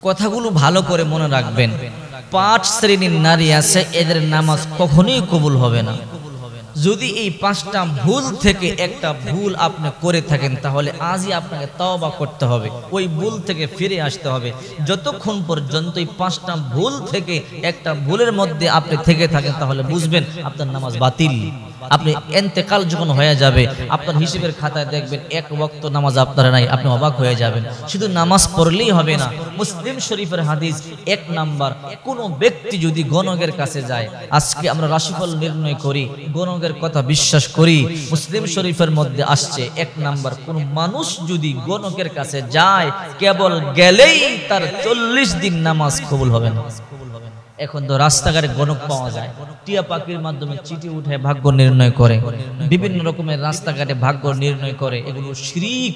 কথাগুলো ভালো করে মনে রাখবেন। 5 শ্রেণীর নারী আছে, এদের নামাজ কখনোই কবুল হবে না। যদি এই 5টা ভুল থেকে একটা ভুল আপনি করে থাকেন, তাহলে আজই আপনাকে তওবা করতে হবে, ওই ভুল থেকে ফিরে আসতে হবে। যতক্ষণ পর্যন্ত এই 5টা ভুল থেকে একটা ভুলের মধ্যে আপনি থেকে থাকেন, তাহলে বুঝবেন আপনার নামাজ বাতিল। আপনি ইন্তেকাল যখন হয়ে যাবে, আপনার হিসাবের খাতায় দেখবেন 1 ওয়াক্ত নামাজ আপনার নাই, আপনি অবাক হয়ে যাবেন। শুধু নামাজ পড়লেই হবে না। মুসলিম শরীফের হাদিস 1 নাম্বার, কোন ব্যক্তি যদি গণকের কাছে যায়, আজকে আমরা রাশিফল নির্ণয় করি, গণকের কথা বিশ্বাস করি, মুসলিম শরীফের মধ্যে আসছে 1 নাম্বার, কোন মানুষ যদি গণকের কাছে যায়, কেবল গেলেই তার 40 দিন নামাজ কবুল হবে না। এখন তো রাস্তাঘাটে গণক পাওয়া যায়, টিয়া পাখির মাধ্যমে চিঠি উঠে ভাগ্য নির্ণয় করে, বিভিন্ন রকমের রাস্তাঘাটে ভাগ্য নির্ণয় করে, এগুলো শিরক।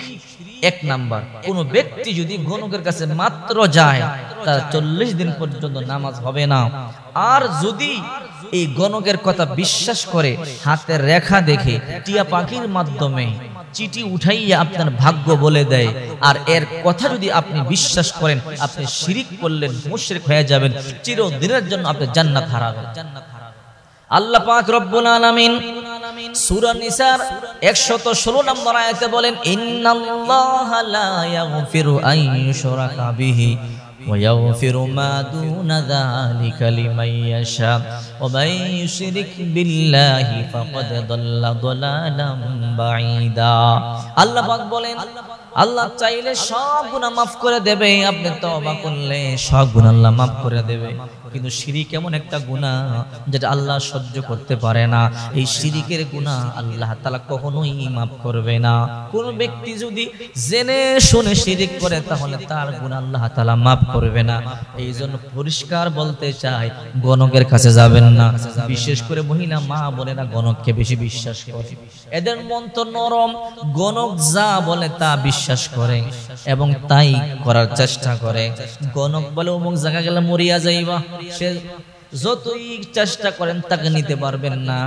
1 নাম্বার, কোন ব্যক্তি যদি গণকের কাছে মাত্র যায়, তার 40 দিন পর্যন্ত নামাজ হবে না। আর যদি এই গণকের কথা বিশ্বাস করে, হাতের রেখা দেখে টিয়া পাখির মাধ্যমে চিঠি উঠাইয়া আপনার ভাগ্য বলে দেয়, আর এর কথা যদি আপনি বিশ্বাস করেন, আপনি শিরক করলেন, মুশরিক হয়ে যাবেন, চিরদিনের জন্য আপনি জান্নাত হারাবেন। আল্লাহ পাক রব্বুল আলামিন সূরা নিসার 116 নম্বর আয়াতে বলেন, ইন্নাল্লাহা লা ইয়াগফিরু আন ইউশরাকা বিহি ওয়া ইয়াগফিরু মা দুনা যালিকা লিমান ইয়াশা ওয়া মান ইউশরিক বিল্লাহি ফাকাদ দাল্লা দালালাম বাঈদা। আল্লাহ পাক বলেন, আল্লাহ চাইলে সব গুনাহ মাফ করে দেবে, আপনি তওবা করলে সব গুনাহ আল্লাহ মাফ করে দেবে। কিন্তু শিরক এমন একটা গুনাহ যেটা আল্লাহ সহ্য করতে পারে না। এই শিরকের গুনাহ আল্লাহ তাআলা কখনোই মাফ করবে না। কোন ব্যক্তি যদি জেনে শুনে শিরক করে, তাহলে তার গুনাহ আল্লাহ তাআলা মাফ করবে না। এই জন্য পরিষ্কার বলতে চাই, গণকের কাছে যাবেন না। বিশেষ করে মহিলা মা বোনেরা গণককে বেশি বিশ্বাস করে, এদের মন তো নরম, গণক যা বলে তা বিশ্বাস করে এবং তাই করার চেষ্টা করে। গণক বলে অমুক জায়গা গেলে মরিয়া যাইবা, সে যতই চেষ্টা করেন তাকে নিতে পারবেন না।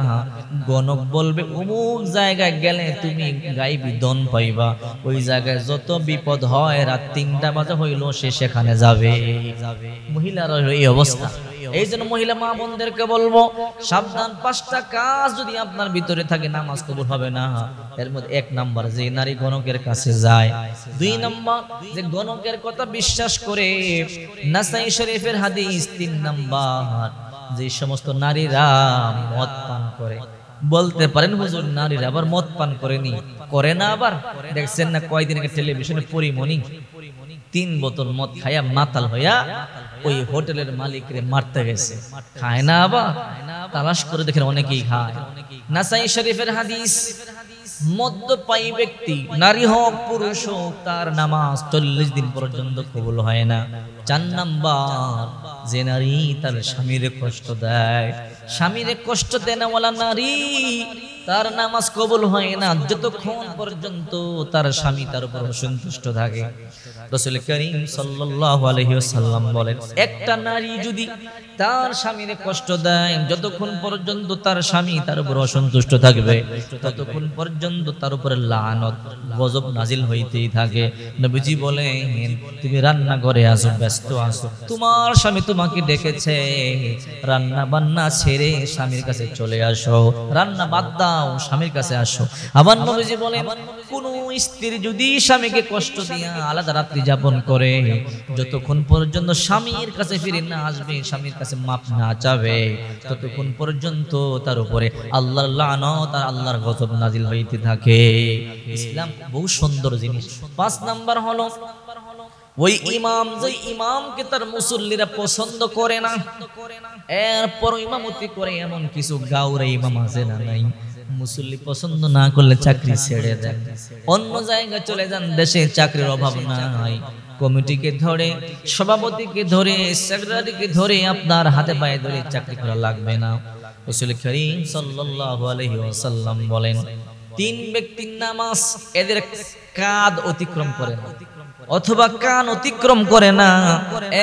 গণক বলবে অমুক জায়গায় গেলে তুমি গাইবি ধন পাইবা, ওই জায়গায় যত বিপদ হয়, রাত 3টা বাজে হইলো সে সেখানে যাবে। মহিলারা এই অবস্থা। এই জন্য মহিলা মা বোনদেরকে বলবো, সাবধান, 5টা কাজ যদি আপনার ভিতরে থাকে, নামাজ কবুল হবে না। এর মধ্যে 1 নাম্বার, যে নারী গণকের কাছে যায়। 2 নাম্বার, যে গণকের কথা বিশ্বাস করে। নাসাই শরীফের হাদিস 3 নাম্বার, যে সমস্ত নারীরা মদ পান করে। বলতে পারেন হুজুর, নারীরা আবার মদ পান করেনি, করে না? আবার দেখছেন না কয়দিন আগে টেলিভিশনে পরিমণি 3 বোতল মদ খায়া মাতাল হইয়া ওই হোটেলের মালিকরে মারতে গেছে। খায় না? আবার তালাশ করে দেখেন অনেকেই খায়। নাসাই শরীফের হাদিস, মদ্যপায়ী ব্যক্তি, নারী হোক পুরুষ হোক, তার নামাজ 40 দিন পর্যন্ত কবুল হয় না। 4 নাম্বার, যে নারী তার স্বামীরে কষ্ট দেয়, স্বামীরে কষ্ট দেওয়ালা নারী, তার নামাজ কবুল হয় না যতক্ষণ পর্যন্ত তার স্বামী তার উপর অসন্তুষ্ট থাকে। রাসূল করিম সাল্লাল্লাহু আলাইহি ওয়াসাল্লাম বলেন, একটা নারী যদি তার স্বামীরে কষ্ট দেয়, যতক্ষণ পর্যন্ত তার স্বামী তার উপর অসন্তুষ্ট থাকবে, ততক্ষণ পর্যন্ত তার উপরে লানত গজব নাজিল হইতেই থাকে। নবীজি বলেন, তুমি রান্না ঘরে আসো, ব্যস্ত আসো, তোমার স্বামী তোমাকে ডেকেছে, রান্না বান্না ছেড়ে স্বামীর কাছে চলে আসো, রান্না বাদ দাও, স্বামীর কাছে আসো। আবার নবীজি বলেন, কোন স্ত্রী যদি স্বামীকে কষ্ট দিয়া আলাদা রাত্রি যাপন করে, যতক্ষণ পর্যন্ত স্বামীর কাছে ফিরে না আসবে, স্বামীর কাছে মাপ না চাবে, ততক্ষণ পর্যন্ত তার উপরে আল্লাহর লানত আর আল্লাহর গজব নাজিল হইতে থাকে। ইসলাম বহু সুন্দর জিনিস। 5 নাম্বার হলো, ওই ইমাম, যে ইমামকে তার মুসল্লিরা পছন্দ করে না, এরপর ইমামতি করে, এমন কিছু গাউরে ইমাম আছে না নাই? মুসল্লি পছন্দ না করলে চাকরি ছেড়ে দেন, অন্য জায়গায় চলে যান, দেশে চাকরির অভাব নাই। কমিটিকে ধরে, সভাপতিকে ধরে, সেক্রেটারিকে ধরে, আপনার হাতে পায়ে ধরে চাকরি করা লাগবে না। রাসূল করিম সাল্লাল্লাহু আলাইহি ওয়াসাল্লাম বলেন, 3 ব্যক্তির নামাজ এদের কাঁধ অতিক্রম করে না, অথবা কান অতিক্রম করে না।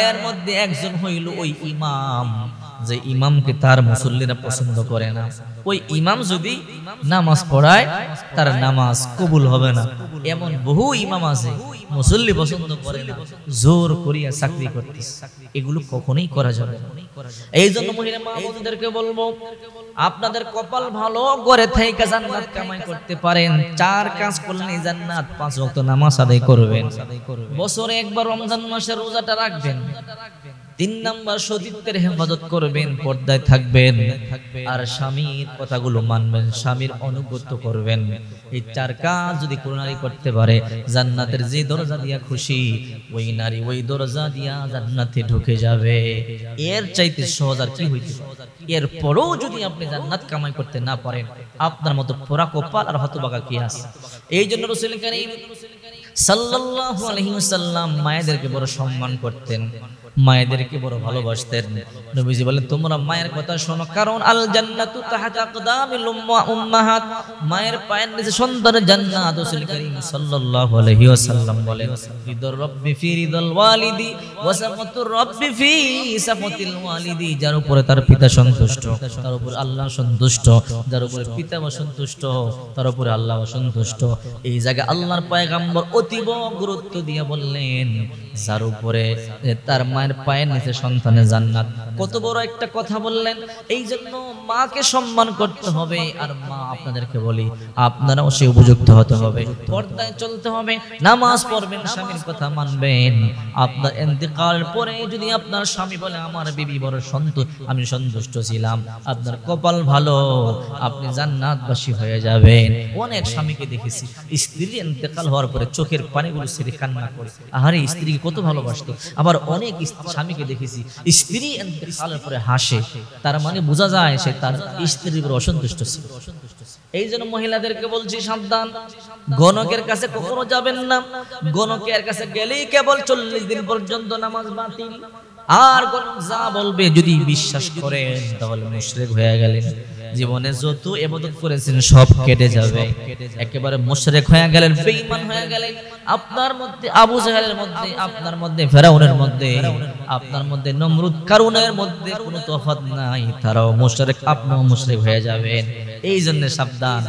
এর মধ্যে একজন হইল ওই ইমাম, যে ইমামকে তার মুসল্লিরা পছন্দ করে না, ওই ইমাম যদি নামাজ পড়ায় তার নামাজ কবুল হবে না। এমন বহু ইমাম আছে মুসল্লি পছন্দ করে না, জোর করিয়া চাকরি করতে, এগুলো কখনোই করা যাবে না। এই জন্য মহিলা মা বোনদেরকে বলবো, আপনাদের কপাল ভালো, ঘরে থেকে জান্নাত কামাই করতে পারেন। 4 কাজ করলে জান্নাত, 5 ওয়াক্ত নামাজ আদায় করবেন, বছরে একবার রমজান মাসের রোজাটা রাখবেন, 3 নাম্বার সতীত্বের হেফাজত করবেন, পর্দায় থাকবেন, আর স্বামীর কথাগুলো মানবেন, স্বামীর অনুগত করবেন। এই 4 কাজ যদি কোন নারী করতে পারে, জান্নাতের যে দরজা দিয়া খুশি, ওই নারী ওই দরজা দিয়া জান্নাতে ঢুকে যাবে। এর চাইতে সহজ আর কি হইতে পারে? এরপরও যদি আপনি জান্নাত কামাই করতে না পারেন, আপনার মতো পোড়া কপাল আর হতভাগা কি আছে? এই জন্য রাসূল কারীম সাল্লাল্লাহু আলাইহি ওয়াসাল্লাম মায়েদেরকে বড় সম্মান করতেন, মায়েদেরকে বড় ভালোবাসতেন। নবীজি বলেন, তোমরা মায়ের কথা শোনো, কারণ আল জান্নাতু তাহতা আকদামিল উম্মাহাত, মায়ের পায়ের নিচে সন্তানের জান্নাত। রাসূল কারীম সাল্লাল্লাহু আলাইহি ওয়াসাল্লাম বলেন, রিদর রাব্বি ফি রিদাল ওয়ালিদি ওয়া সাফাতুর রাব্বি ফি সাফাতিল ওয়ালিদি, যার উপরে তার পিতা সন্তুষ্ট তার উপরে আল্লাহ সন্তুষ্ট, যার উপরে পিতা সন্তুষ্ট তার উপরে আল্লাহ সন্তুষ্ট। এই জায়গায় আল্লাহর পয়গম্বর অতীব গুরুত্ব দিয়ে বললেন, যার উপরে তার মায়ের পায়ের নিচে সন্তানের জান্নাত। কত বড় একটা কথা বললেন। এই জন্য মাকে সম্মান করতে হবে। আর মা আপনাদেরকে বলি, আপনারাও সে উপযুক্ত হতে হবে, পর্দায় চলতে হবে, নামাজ পড়বেন, স্বামীর কথা মানবেন। আপনার ইন্তেকালের পরে যদি আপনার স্বামী বলে, আমার বিবি বড় আমি সন্তুষ্ট ছিলাম, আপনার কপাল ভালো, আপনি জান্নাতবাসী হয়ে যাবেন। অনেক স্বামীকে দেখেছি, স্ত্রীর ইন্তেকাল হওয়ার পরে চোখের পানিগুলো ছেড়ে কান্না করে, আহারে স্ত্রীকে কত ভালোবাসতো। আবার অনেক স্বামীকে দেখেছি স্ত্রী ইন্তেকালের পরে হাসে, তার মানে বোঝা যায় সে তার স্ত্রীর উপর অসন্তুষ্ট ছিল। এই জন্য মহিলাদেরকে বলছি, সাবধান, গণকের কাছে কখনো যাবেন না। গণকের কাছে গেলেই কেবল 40 দিন পর্যন্ত নামাজ বাতিল। আর গণক যা বলবে যদি বিশ্বাস করেন, তাহলে মুশরিক হয়ে গেলেন। জীবনে যত ইবাদত করেছেন সব কেটে যাবে, একেবারে মুশরিক হয়ে গেলেন, বেঈমান হয়ে গেলেন। আপনার মধ্যে আবু জাহেলের মধ্যে, আপনার মধ্যে ফেরাউনের মধ্যে, আপনার মধ্যে নমরুদ কারুনের মধ্যে কোনো তফাৎ নাই, তারাও মুশরিক, আপনিও মুশরিক হয়ে যাবেন। এই জন্য সাবধান,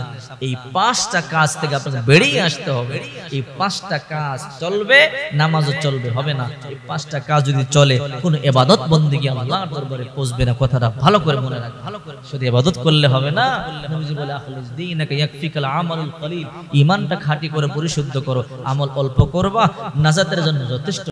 এই 5টা কাজ থেকে আপনাকে বেরিয়ে আসতে হবে। এই 5টা কাজ চলবে, নামাজও চলবে, হবে না। এই 5টা কাজ যদি চলে, কোনো ইবাদত বন্দেগী আল্লাহর দরবারে পৌঁছবে না। কথাটা ভালো করে মনে রাখবেন। শুধু ইবাদত করলে হবে না। নবীজি বলে, আখলিস দীনাকা ইয়াকফিকাল আমালুল কলিল, ঈমানটা খাঁটি করে পরিশুদ্ধ করো, আমল অল্প করবা, নাজাতের জন্য যথেষ্ট।